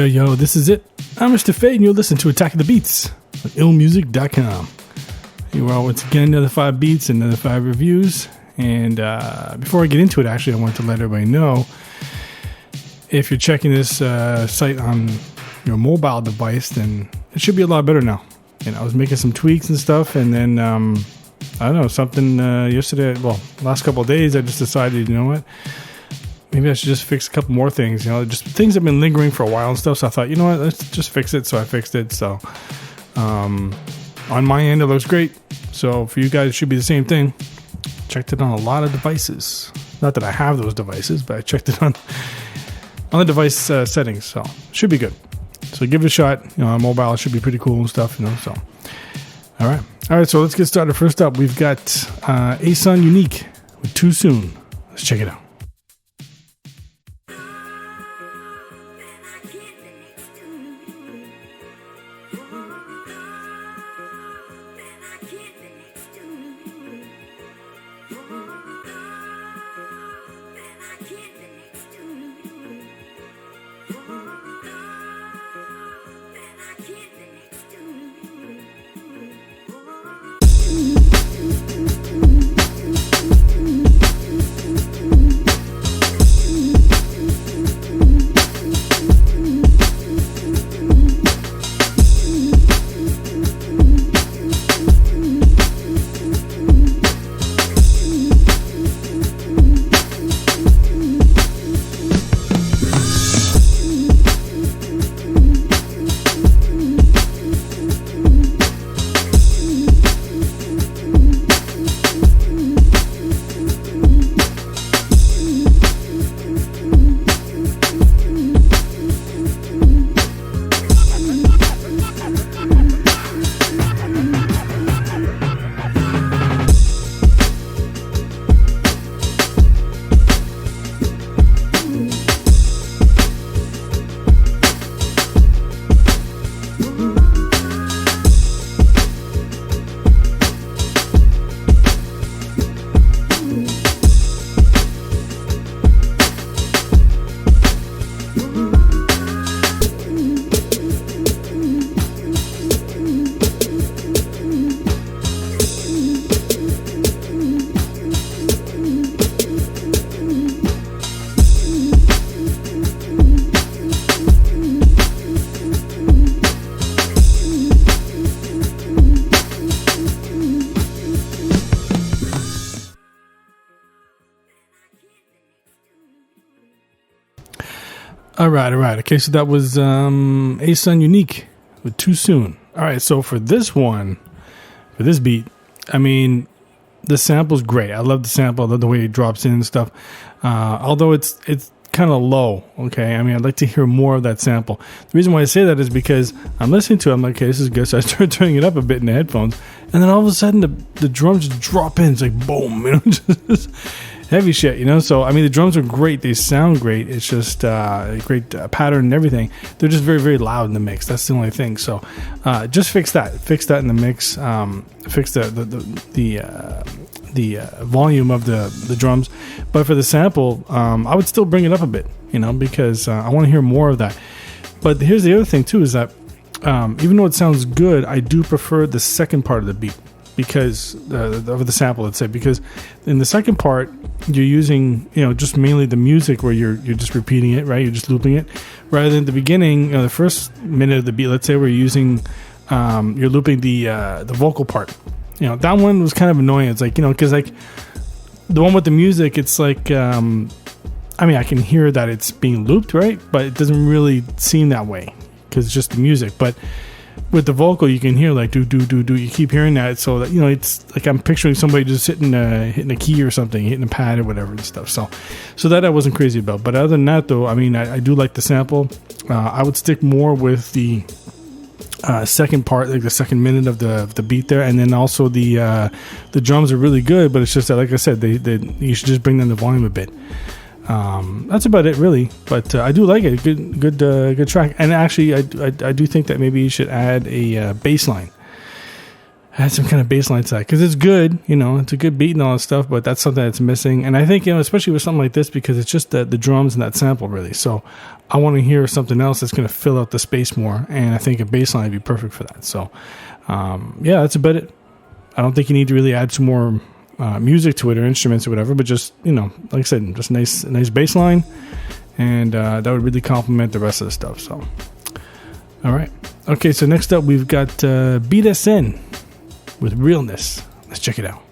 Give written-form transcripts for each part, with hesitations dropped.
Yo, this is it. I'm Mr. Fade, and you'll listen to Attack of the Beats on IllMuzik.com. Here we are once again, another 5 beats, another 5 reviews. And before I get into it, actually, I want to let everybody know, if you're checking this site on your mobile device, then it should be a lot better now. And I was making some tweaks and stuff, and then, I don't know, something yesterday, last couple of days, I just decided, you know what? Maybe I should just fix a couple more things, just things that have been lingering for a while and stuff. So I thought, you know what, let's just fix it. So I fixed it. So on my end, it looks great. So for you guys, it should be the same thing. Checked it on a lot of devices. Not that I have those devices, but I checked it on the device settings. So it should be good. So give it a shot. On mobile, it should be pretty cool and stuff. So all right. So let's get started. First up, we've got IllMuzik with Too Soon. Let's check it out. All right. Okay, so that was IllMuzik with Too Soon. All right, so for this beat, I mean, the sample's great. I love the sample. I love the way it drops in and stuff. Although it's kind of low, okay? I mean, I'd like to hear more of that sample. The reason why I say that is because I'm listening to it. I'm like, okay, this is good. So I started turning it up a bit in the headphones. And then all of a sudden, the drums just drop in. It's like, boom, just heavy shit, So, I mean, the drums are great. They sound great. It's just a great pattern and everything. They're just very, very loud in the mix. That's the only thing. So, just fix that. Fix that in the mix. Fix the volume of the drums. But for the sample, I would still bring it up a bit, because I want to hear more of that. But here's the other thing, too, is that even though it sounds good, I do prefer the second part of the beat. Because of the sample, let's say, because in the second part you're using just mainly the music where you're just repeating it, right? You're just looping it, rather than the beginning, the first minute of the beat. Let's say we're using you're looping the vocal part. That one was kind of annoying. It's like because like the one with the music, it's like I mean, I can hear that it's being looped, right? But it doesn't really seem that way because it's just the music. But with the vocal, you can hear like do. You keep hearing that, so that it's like I'm picturing somebody just hitting a key or something, hitting a pad or whatever and stuff. So that I wasn't crazy about. But other than that, though, I mean, I do like the sample. I would stick more with the second part, like the second minute of the beat there, and then also the drums are really good. But it's just that, like I said, they you should just bring down the volume a bit. That's about it, really. But I do like it. Good track. And actually, I do think that maybe you should add a bass line. had some kind of bass line to that, because it's good, it's a good beat and all that stuff, but that's something that's missing. And I think, especially with something like this, because it's just the drums and that sample, really. So I want to hear something else that's going to fill out the space more, and I think a bass line would be perfect for that. So yeah, that's about it. I don't think you need to really add some more music to it or instruments or whatever, but just, like I said, just a nice bass line, and that would really complement the rest of the stuff. So all right, okay, so next up we've got BSN with Realness. Let's check it out.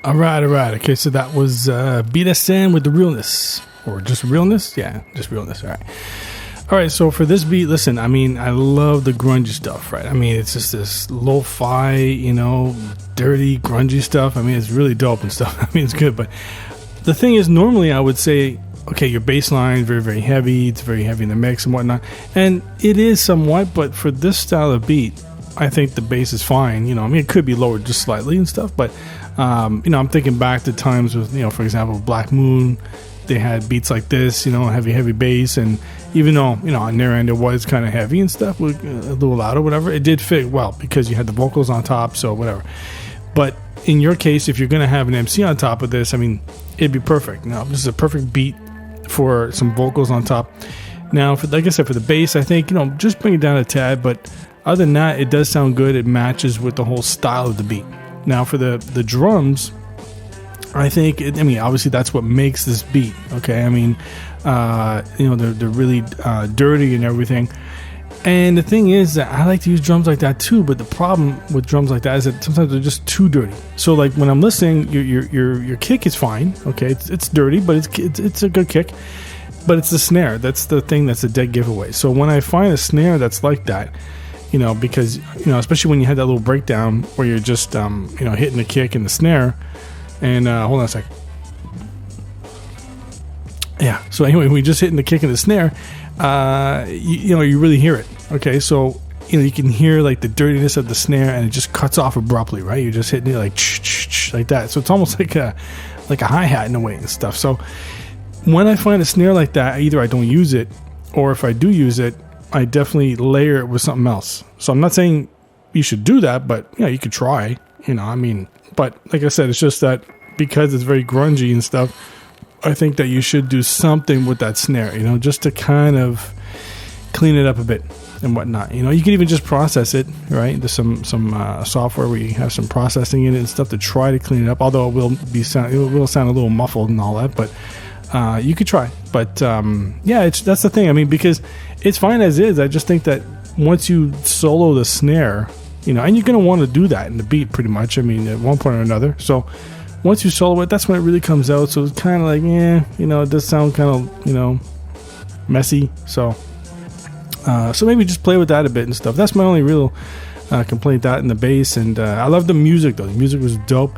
All right. Okay, so that was BSN with the Realness, or just Realness. Yeah, just Realness. All right. So for this beat, listen, I mean, I love the grungy stuff, right? I mean, it's just this lo-fi, dirty, grungy stuff. I mean, it's really dope and stuff. I mean, it's good. But the thing is, normally I would say, okay, your bass line is very, very heavy. It's very heavy in the mix and whatnot. And it is somewhat, but for this style of beat, I think the bass is fine. I mean, it could be lowered just slightly and stuff, but I'm thinking back to times with, for example, Black Moon. They had beats like this, heavy bass, and even though, on their end it was kind of heavy and stuff, a little loud or whatever, it did fit well because you had the vocals on top, so whatever. But in your case, if you're going to have an MC on top of this, I mean, it'd be perfect. Now, this is a perfect beat for some vocals on top. Now, like I said, for the bass, I think, just bring it down a tad, but other than that, it does sound good. It matches with the whole style of the beat. Now, for the drums, I think, obviously that's what makes this beat, okay? I mean, they're really dirty and everything. And the thing is that I like to use drums like that too, but the problem with drums like that is that sometimes they're just too dirty. So, like, when I'm listening, your kick is fine, okay? It's dirty, but it's a good kick. But it's the snare. That's the thing that's a dead giveaway. So when I find a snare that's like that, because, especially when you had that little breakdown where you're just, hitting the kick and the snare. And hold on a sec. Yeah. So anyway, when you're just hitting the kick and the snare, you really hear it. Okay. So, you can hear like the dirtiness of the snare, and it just cuts off abruptly, right? You're just hitting it like that. So it's almost like a hi-hat in a way and stuff. So when I find a snare like that, either I don't use it, or if I do use it, I definitely layer it with something else. So I'm not saying you should do that, but you could try, but like I said, it's just that because it's very grungy and stuff, I think that you should do something with that snare, just to kind of clean it up a bit and whatnot. You can even just process it, right? There's some software where you have some processing in it and stuff to try to clean it up, although it will sound a little muffled and all that, but you could try. But that's the thing. I mean, because it's fine as is. I just think that once you solo the snare, and you're going to want to do that in the beat pretty much. I mean, at one point or another. So once you solo it, that's when it really comes out. So it's kind of like, it does sound kind of, messy. So maybe just play with that a bit and stuff. That's my only real complaint, that in the bass. And I love the music, though. The music was dope.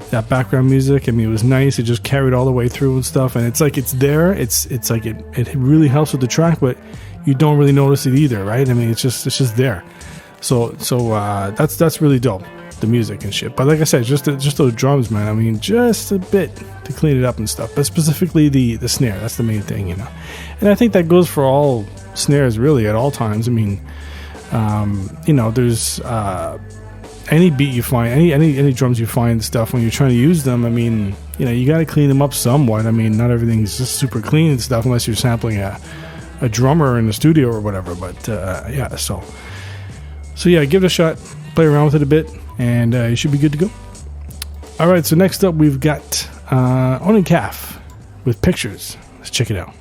That background music, I mean, it was nice. It just carried all the way through and stuff. And it's like it's there. It's like it really helps with the track, but you don't really notice it either, right? I mean, it's just there. So that's really dope, the music and shit. But like I said, just those drums, man. I mean, just a bit to clean it up and stuff. But specifically the snare, that's the main thing, And I think that goes for all snares, really, at all times. I mean, there's any beat you find, any drums you find, stuff when you're trying to use them. I mean, you got to clean them up somewhat. I mean, not everything's just super clean and stuff unless you're sampling a drummer in the studio or whatever. But So yeah, give it a shot, play around with it a bit, and you should be good to go. All right, so next up we've got On and Calf with Pictures. Let's check it out.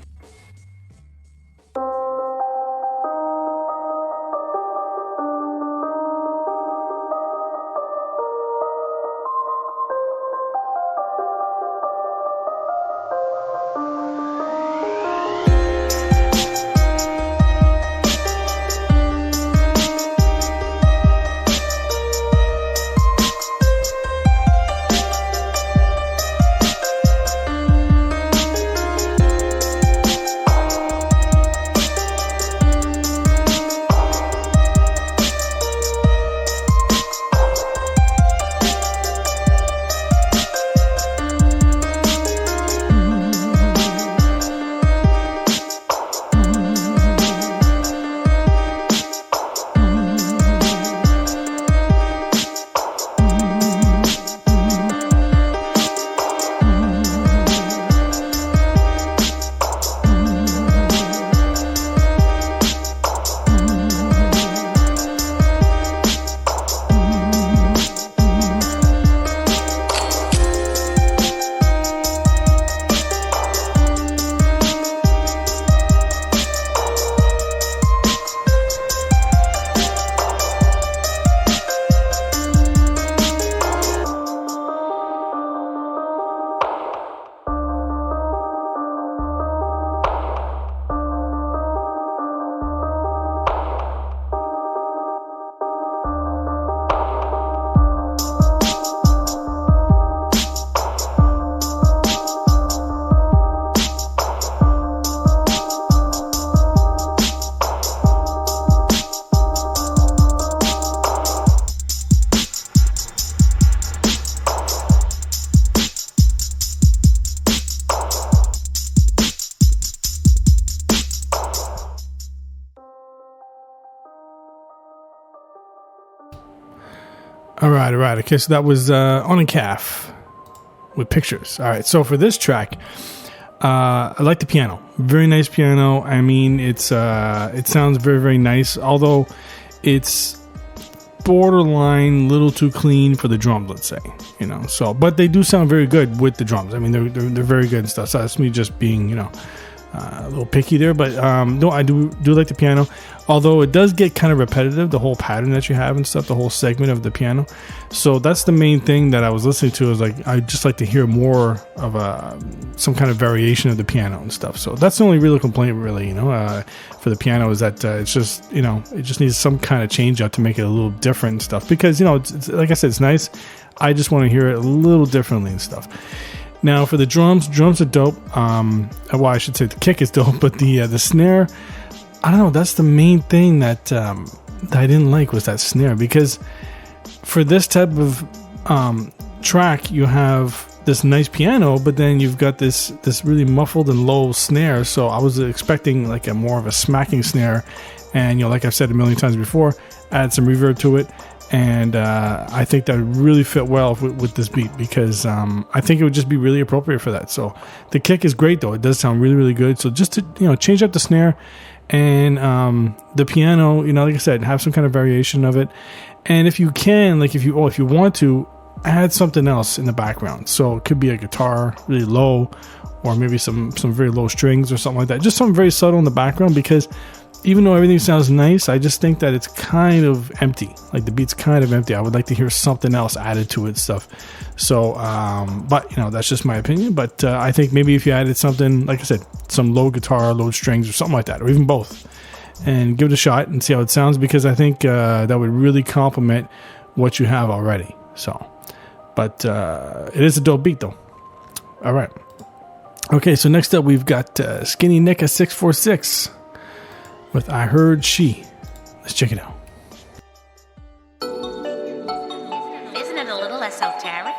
All right. Okay, so that was On and Calf with Pictures. All right, so for this track, I like the piano. Very nice piano. I mean, it sounds very, very nice, although it's borderline little too clean for the drums, let's say. So, but they do sound very good with the drums. I mean, they're very good and stuff. So that's me just being, a little picky there, but no, I do like the piano, although it does get kind of repetitive, the whole pattern that you have and stuff, the whole segment of the piano. So that's the main thing that I was listening to, is like, I just like to hear more of some kind of variation of the piano and stuff. So that's the only real complaint, really, for the piano, is that it's just, it just needs some kind of change up to make it a little different and stuff, because it's like I said, it's nice. I just want to hear it a little differently and stuff. Now for the drums are dope. Well, I should say the kick is dope, but the snare, I don't know. That's the main thing that I didn't like, was that snare, because for this type of track, you have this nice piano, but then you've got this really muffled and low snare. So I was expecting like a more of a smacking snare, and like I've said a million times before, add some reverb to it. And I think that would really fit well with this beat, because I think it would just be really appropriate for that. So the kick is great, though. It does sound really, really good. So just to change up the snare and the piano, like I said, have some kind of variation of it. And if you can, like if you want to, add something else in the background. So it could be a guitar really low, or maybe some very low strings or something like that. Just something very subtle in the background, because even though everything sounds nice, I just think that it's kind of empty. Like the beat's kind of empty. I would like to hear something else added to it, stuff. So, but that's just my opinion. But I think maybe if you added something, like I said, some low guitar, low strings, or something like that, or even both, and give it a shot and see how it sounds, because I think that would really complement what you have already. So, but it is a dope beat though. All right. Okay, so next up we've got Skinny Nicka 646 with I Heard She. Let's check it out. Isn't it a little esoteric?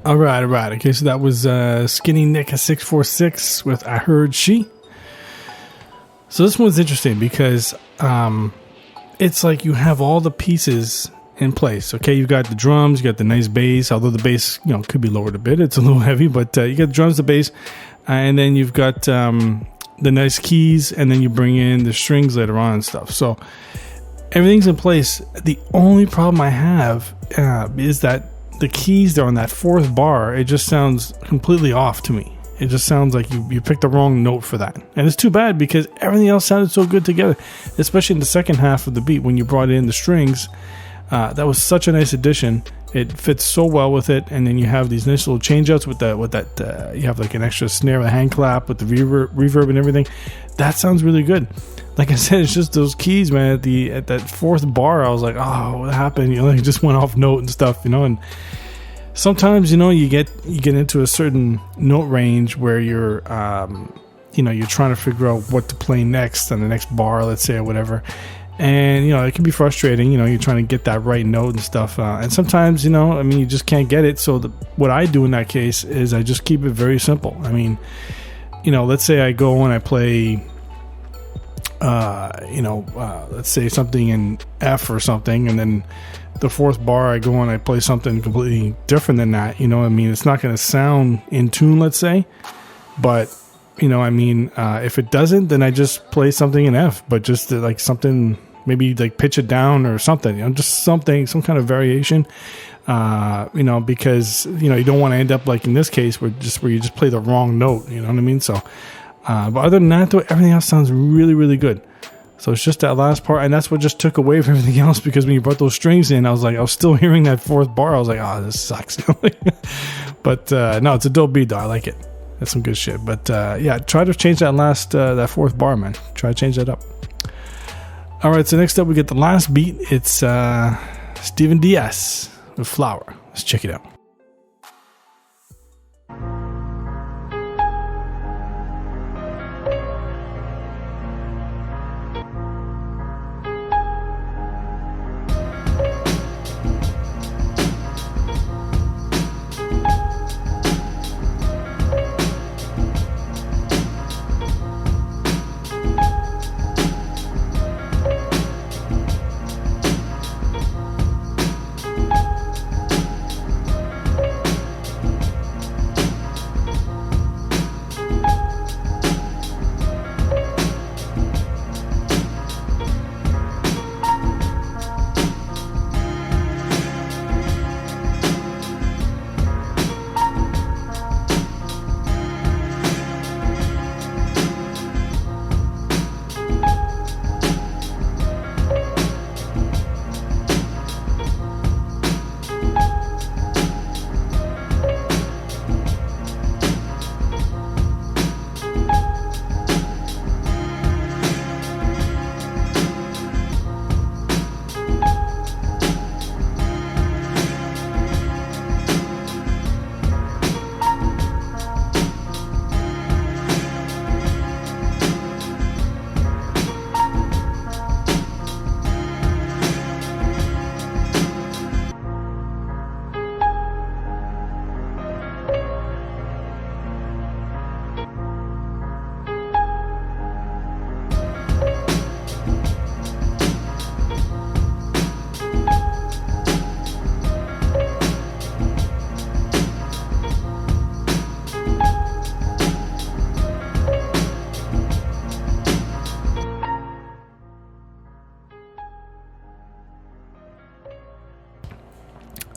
All right. Okay, so that was Skinny Nicka 646 with I Heard She. So this one's interesting because it's like you have all the pieces in place. Okay, you've got the drums, you got the nice bass, although the bass, could be lowered a bit. It's a little heavy, but you got the drums, the bass, and then you've got the nice keys, and then you bring in the strings later on and stuff. So everything's in place. The only problem I have is that the keys there on that fourth bar, it just sounds completely off to me. It just sounds like you picked the wrong note for that. And it's too bad because everything else sounded so good together, especially in the second half of the beat when you brought in the strings. That was such a nice addition. It fits so well with it. And then you have these nice little change outs with that you have like an extra snare, a hand clap with the reverb and everything. That sounds really good. Like I said, it's just those keys, man. At that fourth bar, I was like, oh, what happened? It just went off note and stuff, and sometimes, you get into a certain note range where you're, you're trying to figure out what to play next on the next bar, let's say, or whatever. And, it can be frustrating, you're trying to get that right note and stuff. And sometimes, you just can't get it. So what I do in that case is I just keep it very simple. I mean, let's say I go and I play, let's say something in F or something, and then the fourth bar I go and I play something completely different than that. It's not going to sound in tune, let's say, but if it doesn't, then I just play something in F, but just like something, maybe like pitch it down or something, just some kind of variation, because you don't want to end up like in this case where you just play the wrong note, So but other than that though, everything else sounds really, really good. So it's just that last part, and that's what just took away from everything else, because when you brought those strings in, I was still hearing that fourth bar. I was like, oh, this sucks. But no, it's a dope beat though. I like it. That's some good shit. But yeah, try to change that that fourth bar, man. Try to change that up. All right, so next up we get the last beat. It's Steven Diaz with Flower. Let's check it out.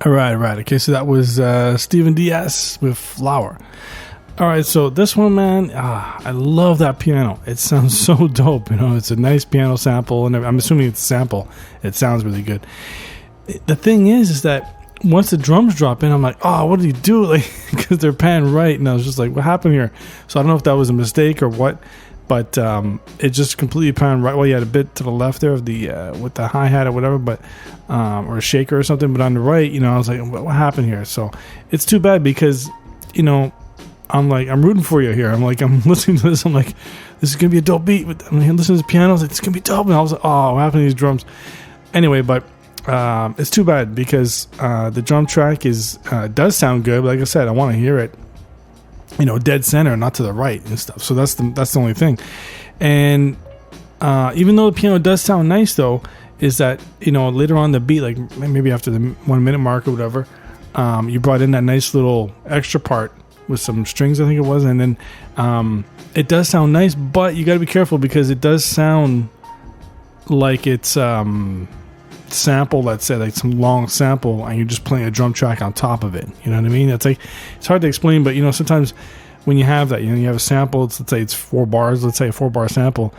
All right. Okay, so that was Steven Diaz with Flower. All right, so this one, man, I love that piano. It sounds so dope. It's a nice piano sample, and I'm assuming it's a sample. It sounds really good. The thing is that once the drums drop in, I'm like, oh, what did he do? Like, because they're panned right, and I was just like, what happened here? So I don't know if that was a mistake or what, but it just completely panned right. Well, you had a bit to the left there of the with the hi-hat or whatever, but or a shaker or something. But on the right, I was like, what happened here? So it's too bad because I'm rooting for you here. I'm listening to this. I'm like, this is gonna be a dope beat. I'm listening to this piano. I was like, it's gonna be dope. And I was like, oh, what happened to these drums? Anyway, but it's too bad because the drum track does sound good. But like I said, I want to hear it, dead center, not to the right and stuff. So that's the only thing. And even though the piano does sound nice, though, is that later on the beat, like maybe after the 1 minute mark or whatever, you brought in that nice little extra part with some strings, I think it was, and then it does sound nice, but you got to be careful because it does sound like it's sample, let's say, like some long sample, and you're just playing a drum track on top of it. You know what I mean? It's hard to explain, but sometimes when you have that, you have a sample, let's say it's 4 bars, let's say a 4-bar sample,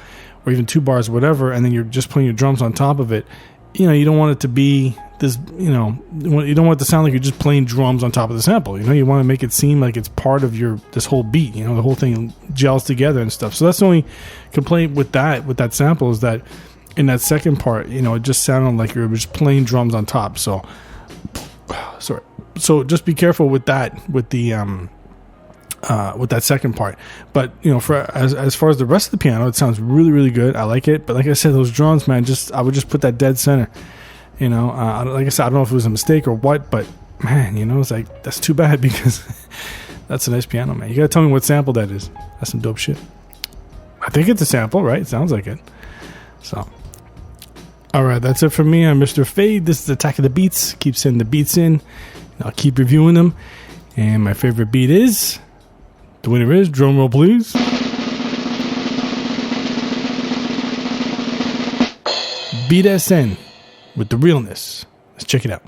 or even 2 bars, whatever, and then you're just playing your drums on top of it. You don't want it to be this, you don't want it to sound like you're just playing drums on top of the sample. You want to make it seem like it's part of this whole beat. The whole thing gels together and stuff. So that's the only complaint with that sample is that in that second part, it just sounded like you're just playing drums on top. So, sorry. So just be careful with that, with that second part. But for as far as the rest of the piano, it sounds really, really good. I like it. But like I said, those drums, man, I would just put that dead center. Like I said, I don't know if it was a mistake or what, but man, it's like, that's too bad because that's a nice piano, man. You gotta tell me what sample that is. That's some dope shit. I think it's a sample, right? It sounds like it. So, all right, that's it for me. I'm Mr. Fade. This is Attack of the Beats. Keep sending the beats in. I'll keep reviewing them. And my favorite beat is, the winner is, drum roll please, Beat SN with The Realness. Let's check it out.